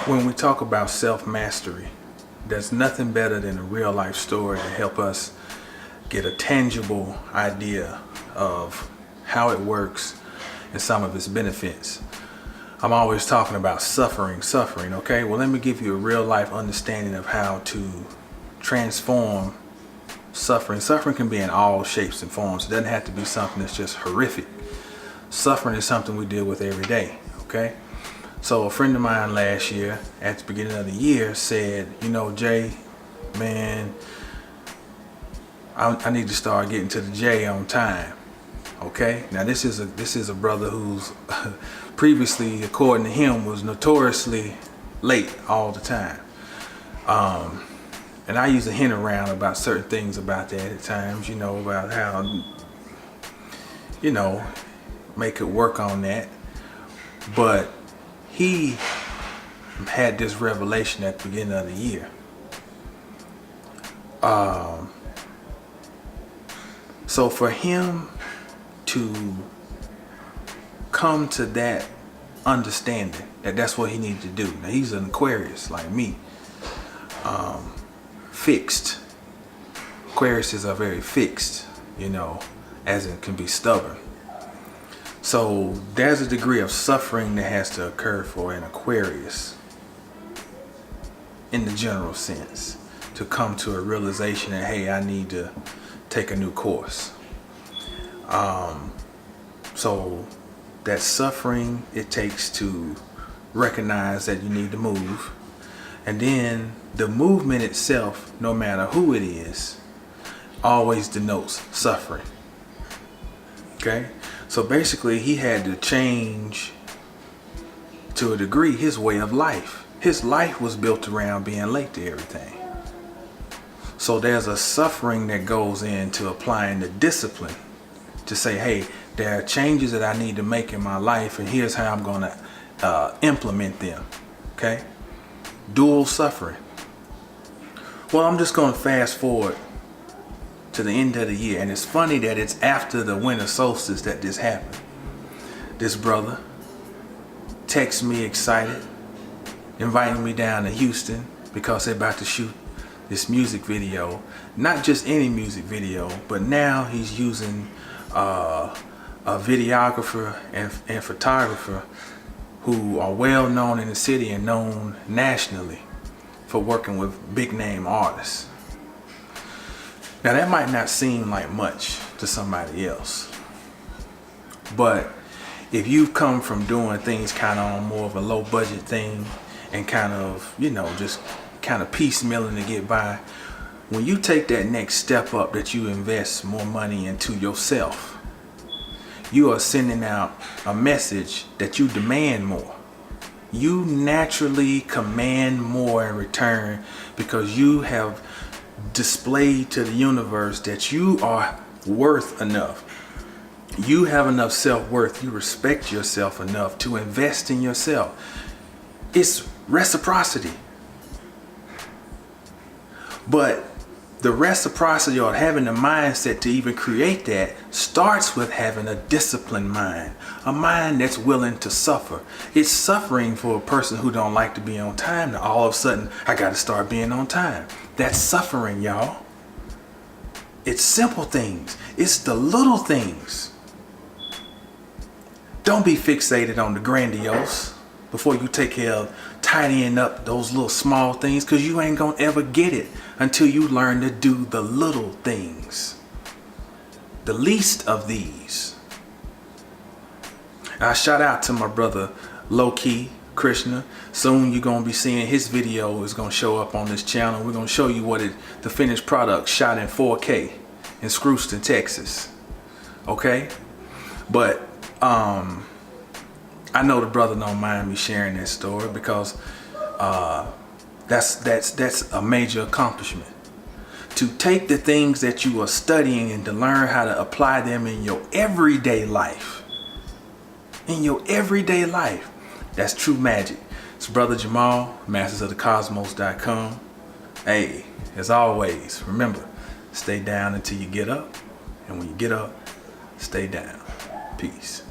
When we talk about self-mastery, there's nothing better than a real life story to help us get a tangible idea of how it works and some of its benefits. I'm always talking about suffering, okay? Well, let me give you a real life understanding of how to transform suffering. Suffering can be in all shapes and forms. It doesn't have to be something that's just horrific. Suffering is something we deal with every day, okay? So a friend of mine last year, at the beginning of the year, said, you know, Jay, man, I need to start getting to the J on time. Okay, now this is a brother who's previously, according to him, was notoriously late all the time. And I used to hint around about certain things about that at times, you know, about how, you know, make it work on that. But he had this revelation at the beginning of the year. So for him to come to that understanding that that's what he needed to do. Now he's an Aquarius like me, fixed. Aquariuses are very fixed, you know, as it can be stubborn. So there's a degree of suffering that has to occur for an Aquarius in the general sense to come to a realization that, hey, I need to take a new course. So that suffering it takes to recognize that you need to move, and then the movement itself, no matter who it is, always denotes suffering. Okay, so basically he had to change to a degree his way of life. His life was built around being late to everything. So there's a suffering that goes into applying the discipline to say, hey, there are changes that I need to make in my life, and here's how I'm going to implement them. Okay? Dual suffering. Well, I'm just going to fast forward to the end of the year, and it's funny that it's after the winter solstice that this happened. This brother texts me excited, inviting me down to Houston because they're about to shoot this music video. Not just any music video, but now he's using a videographer and photographer who are well known in the city and known nationally for working with big name artists. Now that might not seem like much to somebody else, but if you've come from doing things kind of on more of a low budget thing and kind of, you know, just kind of piecemealing to get by, when you take that next step up that you invest more money into yourself, you are sending out a message that you demand more. You naturally command more in return because you have displayed to the universe that you are worth enough. You have enough self-worth. You respect yourself enough to invest in yourself. It's reciprocity. But the reciprocity or having the mindset to even create that starts with having a disciplined mind, a mind that's willing to suffer. It's suffering for a person who don't like to be on time. Now all of a sudden, I got to start being on time. That's suffering, y'all. It's simple things. It's the little things. Don't be fixated on the grandiose before you take care of tidying up those little small things, because you ain't gonna ever get it until you learn to do the little things, the least of these. I shout out to my brother Low-Key Krishna. Soon you're gonna be seeing his video is gonna show up on this channel. We're gonna show you the finished product shot in 4K in Scrooston, Texas. Okay, but I know the brother don't mind me sharing that story because that's a major accomplishment. To take the things that you are studying and to learn how to apply them in your everyday life. In your everyday life. That's true magic. It's Brother Jamal, mastersofthecosmos.com. Hey, as always, remember, stay down until you get up. And when you get up, stay down. Peace.